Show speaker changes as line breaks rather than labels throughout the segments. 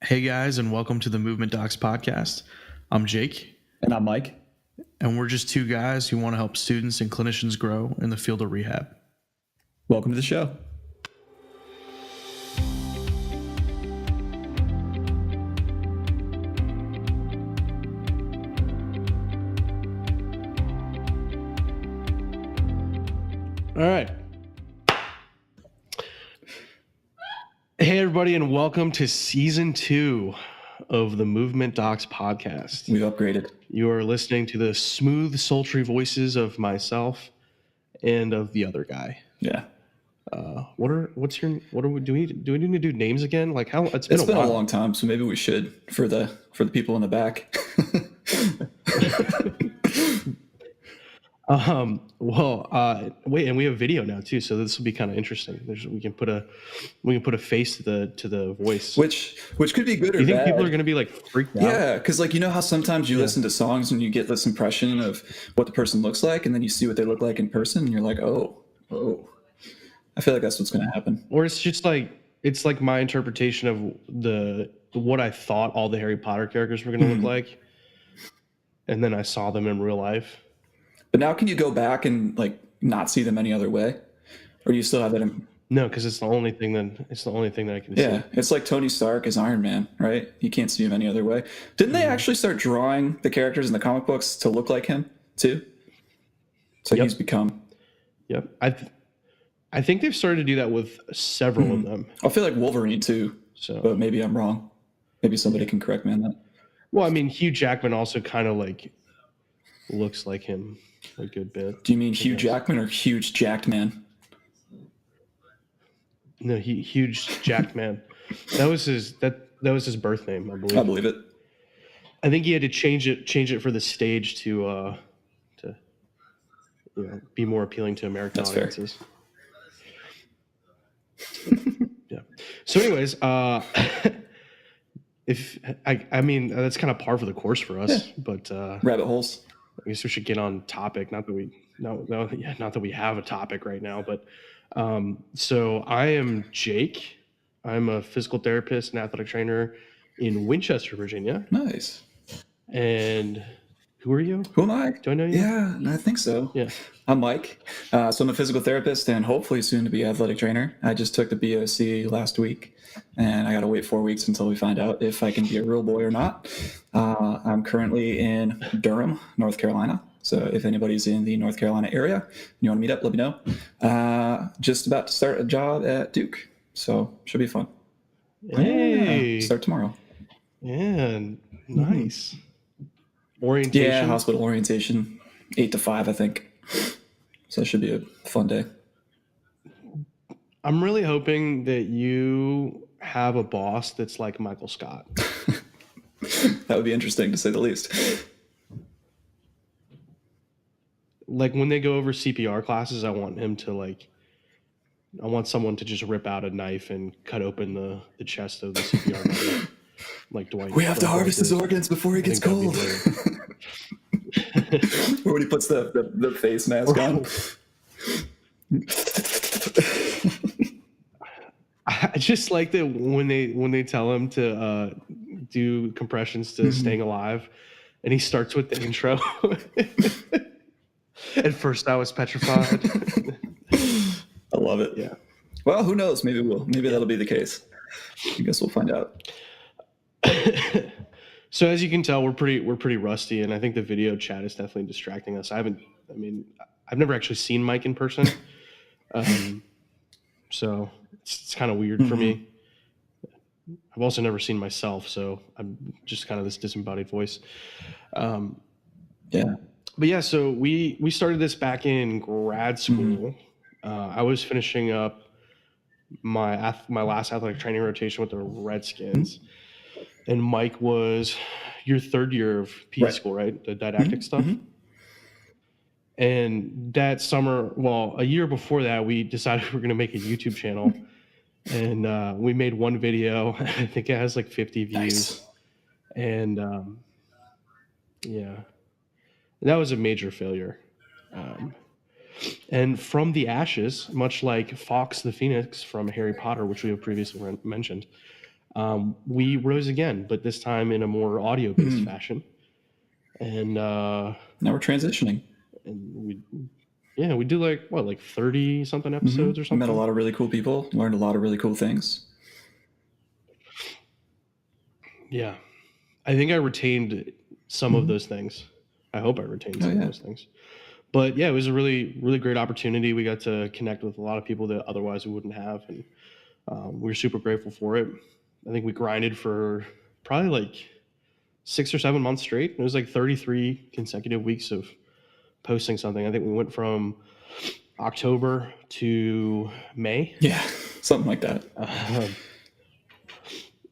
Hey guys, and welcome to the Movement Docs podcast. I'm Jake,
And I'm Mike.
and we're just two guys who want to help students and clinicians grow in the field of rehab.
Welcome to the show.
All right. Hey, everybody, and welcome to season 2 of the Movement Docs podcast.
We've upgraded.
You are listening to the smooth, sultry voices of myself and of the other guy.
Yeah.
Do we need to do names again? Like how it's been
a long time, so maybe we should for the people in the back.
Wait, and we have video now too, so this will be kind of interesting. We can put a face to the voice,
which could be good or bad.
Do you think people are going to be like freaked out?
Yeah, because like, you know how sometimes you listen to songs and you get this impression of what the person looks like, and then you see what they look like in person, and you're like, oh. I feel like that's what's going to happen.
Or it's just like my interpretation of what I thought all the Harry Potter characters were going to look like, and then I saw them in real life.
But now, can you go back and like not see them any other way, or do you still have that?
No, because it's the only thing that I can see.
Yeah, it's like Tony Stark as Iron Man, right? You can't see him any other way. Didn't they actually start drawing the characters in the comic books to look like him too? So he's become.
Yep, I think they've started to do that with several of them.
I feel like Wolverine too. So, but maybe I'm wrong. Maybe somebody can correct me on that.
Well, I mean, Hugh Jackman also kind of like looks like him a good bit.
Do you mean Hugh Jackman or Huge Jacked Man?
No, Huge Jacked Man. That was his birth name, I believe.
I believe it.
I think he had to change it for the stage to be more appealing to American audiences.
Fair.
Yeah. So, anyways, I mean that's kind of par for the course for us, but
rabbit holes.
I guess we should get on topic. Not that we have a topic right now, but so I am Jake. I'm a physical therapist and athletic trainer in Winchester, Virginia.
Nice.
And who are you?
Who am I?
Do I know you?
Yeah, I think so.
Yeah.
I'm Mike. So I'm a physical therapist and hopefully soon to be athletic trainer. I just took the BOC last week, and I got to wait 4 weeks until we find out if I can be a real boy or not. I'm currently in Durham, North Carolina. So if anybody's in the North Carolina area and you want to meet up, let me know. Just about to start a job at Duke. So should be fun.
Hey.
Start tomorrow.
Yeah, nice. Orientation.
Yeah, hospital orientation, 8 to 5, I think. So it should be a fun day.
I'm really hoping that you have a boss that's like Michael Scott.
That would be interesting, to say the least.
Like when they go over CPR classes, I want someone to just rip out a knife and cut open the chest of the CPR member, like Dwight.
We have to harvest his organs before he gets cold. Or when he puts the face mask on.
I just like that when they tell him to do compressions to staying alive, and he starts with the intro. At first, I was petrified.
I love it.
Yeah.
Well, who knows? Maybe that'll be the case. I guess we'll find out.
So as you can tell, we're pretty rusty, and I think the video chat is definitely distracting us. I've never actually seen Mike in person, so it's kind of weird for me. I've also never seen myself, so I'm just kind of this disembodied voice.
Yeah.
But yeah, so we started this back in grad school. I was finishing up my last athletic training rotation with the Redskins. And Mike was your third year of PE school, right? The didactic stuff. And that summer, well, a year before that, we decided we were going to make a YouTube channel. And we made one video. I think it has like 50 views.
Nice.
And that was a major failure. And from the ashes, much like Fox the Phoenix from Harry Potter, which we have previously mentioned, We rose again, but this time in a more audio-based fashion. And
now we're transitioning.
And we do like 30 something episodes or something.
We met a lot of really cool people, learned a lot of really cool things.
Yeah. I think I retained some of those things. I hope I retained some of those things. But yeah, it was a really, really great opportunity. We got to connect with a lot of people that otherwise we wouldn't have. And we were super grateful for it. I think we grinded for probably like 6 or 7 months straight. It was like 33 consecutive weeks of posting something. I think we went from October to May.
Yeah, something like that.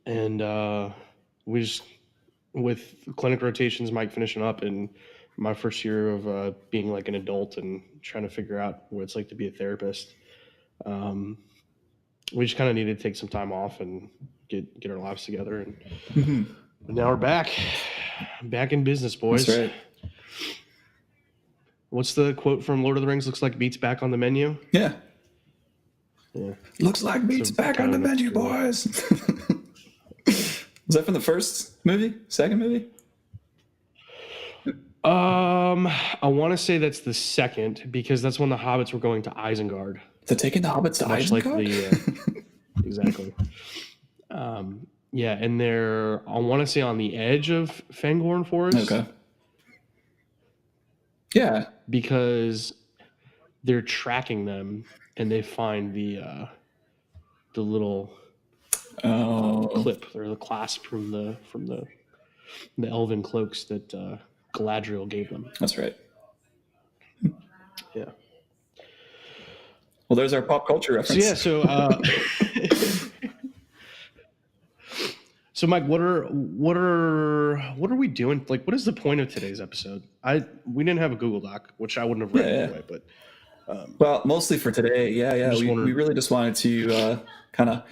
And we just, with clinic rotations, Mike finishing up, and my first year of being like an adult and trying to figure out what it's like to be a therapist, we just kind of needed to take some time off and get our lives together. And now we're back in business, boys.
That's right.
What's the quote from Lord of the Rings? Looks like meat's back on the menu.
Yeah.
Yeah.
Looks like meat's back on the menu, boys. Was that from the first movie? Second movie?
I want to say that's the second, because that's when the hobbits were going to Isengard.
They're taking the hobbits to Isengard?
Exactly. Yeah, and they're, I want to say, on the edge of Fangorn Forest.
Okay. Yeah.
Because they're tracking them, and they find the little clip or the clasp from the elven cloaks that Galadriel gave them.
That's right.
Yeah.
Well, there's our pop culture reference.
So Mike, what are we doing? Like, what is the point of today's episode? We didn't have a Google Doc, which I wouldn't have read anyway. But
well, mostly for today, we really just wanted to kind of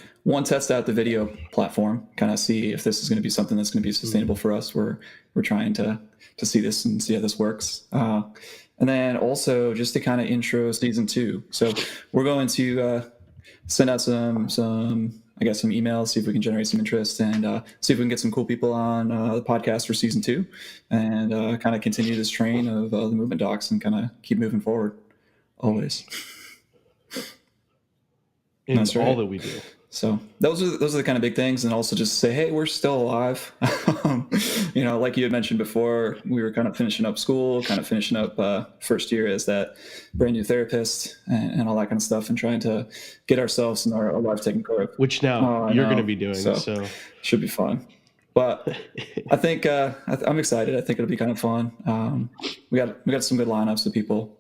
test out the video platform, kind of see if this is going to be something that's going to be sustainable for us. We're trying to see this and see how this works. And then also just to kind of intro season 2. So we're going to send out some emails, see if we can generate some interest, and see if we can get some cool people on the podcast for season 2, and kind of continue this train of the movement docs and kind of keep moving forward always.
That's all that we do.
So those are the kind of big things, and also just say, hey, we're still alive. Like you had mentioned before, we were kind of finishing up school, kind of finishing up first year as that brand new therapist, and all that kind of stuff, and trying to get ourselves and our life taken care of.
Which now you're going to be doing, so
should be fun. But I think I'm excited. I think it'll be kind of fun. We got some good lineups of people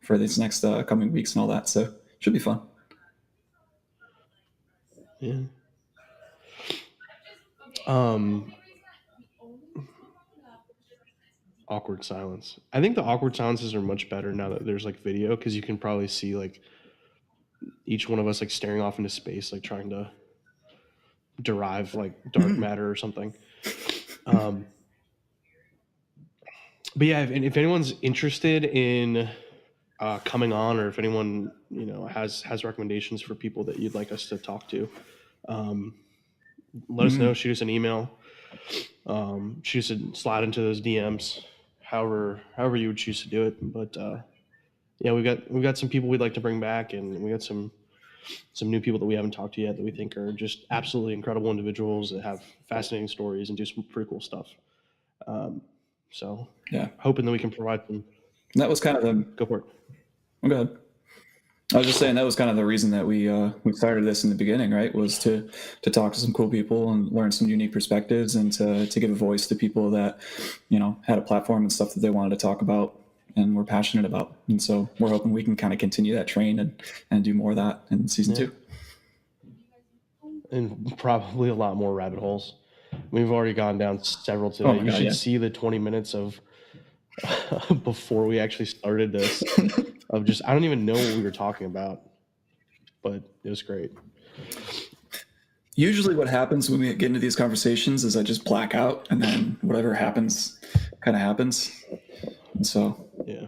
for these next coming weeks and all that, so should be fun.
Yeah. Awkward silence. I think the awkward silences are much better now that there's like video, because you can probably see like each one of us like staring off into space, like trying to derive like dark matter or something. But yeah, if anyone's interested in coming on, or if anyone has recommendations for people that you'd like us to talk to, let us know. Shoot us an email. Slide into those DMs, however you would choose to do it. But we've got some people we'd like to bring back, and we got some new people that we haven't talked to yet that we think are just absolutely incredible individuals that have fascinating stories and do some pretty cool stuff. So yeah, hoping that we can provide them.
That was kind of the
go for it.
Oh, go ahead. I was just saying that was kind of the reason that we started this in the beginning, right? Was to talk to some cool people and learn some unique perspectives, and to give a voice to people that had a platform and stuff that they wanted to talk about and were passionate about. And so we're hoping we can kind of continue that train and do more of that in season 2.
And probably a lot more rabbit holes. We've already gone down several today. You should see the 20 minutes of before we actually started this of just, I don't even know what we were talking about, but it was great.
Usually what happens when we get into these conversations is I just black out, and then whatever happens kind of happens. And so
yeah,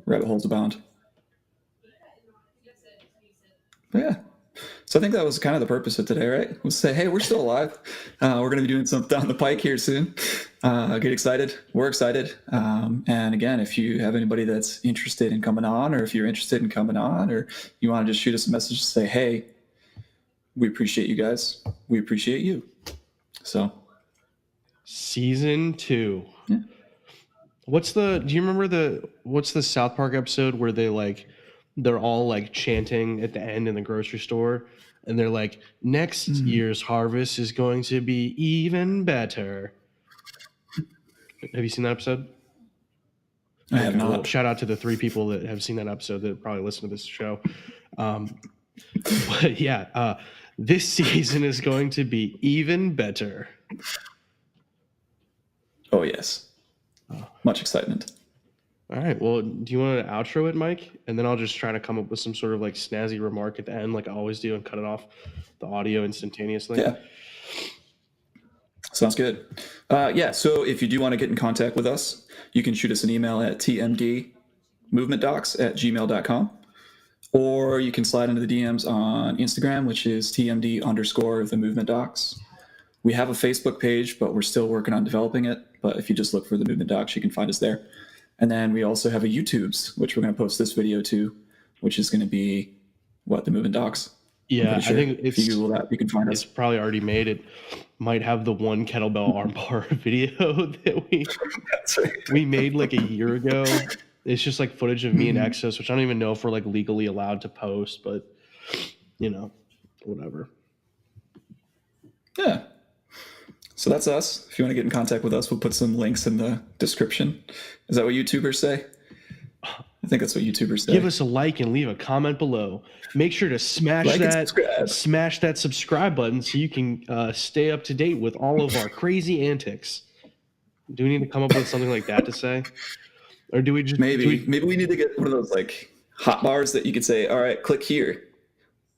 rabbit holes abound. But yeah, So I think that was kind of the purpose of today, right? We'll say, hey, we're still alive. We're going to be doing something down the pike here soon. Get excited. We're excited. And again, if you have anybody that's interested in coming on, or if you're interested in coming on, or you want to just shoot us a message to say, hey, we appreciate you guys. We appreciate you. So
Season 2.
Yeah.
Do you remember what's the South Park episode where they're all like chanting at the end in the grocery store and they're like, next year's harvest is going to be even better. Have you seen that episode?
I have not.
Well, shout out to the 3 people that have seen that episode that probably listen to this show. But yeah, this season is going to be even better.
Oh, yes. Much excitement.
All right. Well, do you want to outro it, Mike? And then I'll just try to come up with some sort of like snazzy remark at the end, like I always do, and cut it off the audio instantaneously.
Yeah. Sounds good. Yeah. So if you do want to get in contact with us, you can shoot us an email at tmdmovementdocs@gmail.com, or you can slide into the DMs on Instagram, which is tmd_the movement docs. We have a Facebook page, but we're still working on developing it. But if you just look for the movement docs, you can find us there. And then we also have a YouTube's, which we're going to post this video to, which is going to be the movement docs.
Yeah,
Sure.
I think
if you Google that, you can find
it's
us.
probably already made. It might have the one kettlebell armbar video that we made like a year ago. It's just like footage of me and Exos, which I don't even know if we're like legally allowed to post, but whatever.
Yeah. So that's us. If you want to get in contact with us, we'll put some links in the description. Is that what YouTubers say? I think that's what YouTubers say.
Give us a like and leave a comment below. Make sure to smash that subscribe button so you can stay up to date with all of our crazy antics. Do we need to come up with something like that to say? Or do we just
maybe we need to get one of those like hot bars that you could say, all right, click here.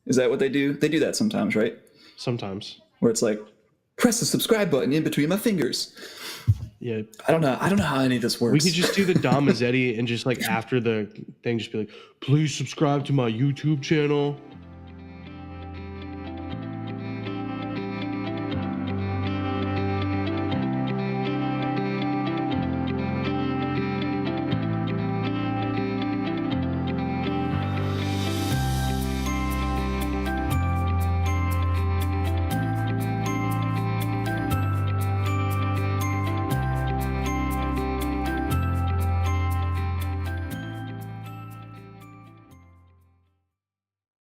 Is that what they do? They do that sometimes, right?
Sometimes.
Where it's like, press the subscribe button in between my fingers.
Yeah.
I don't know how any of this works.
We could just do the Dom Mazzetti and just like after the thing, just be like, please subscribe to my YouTube channel.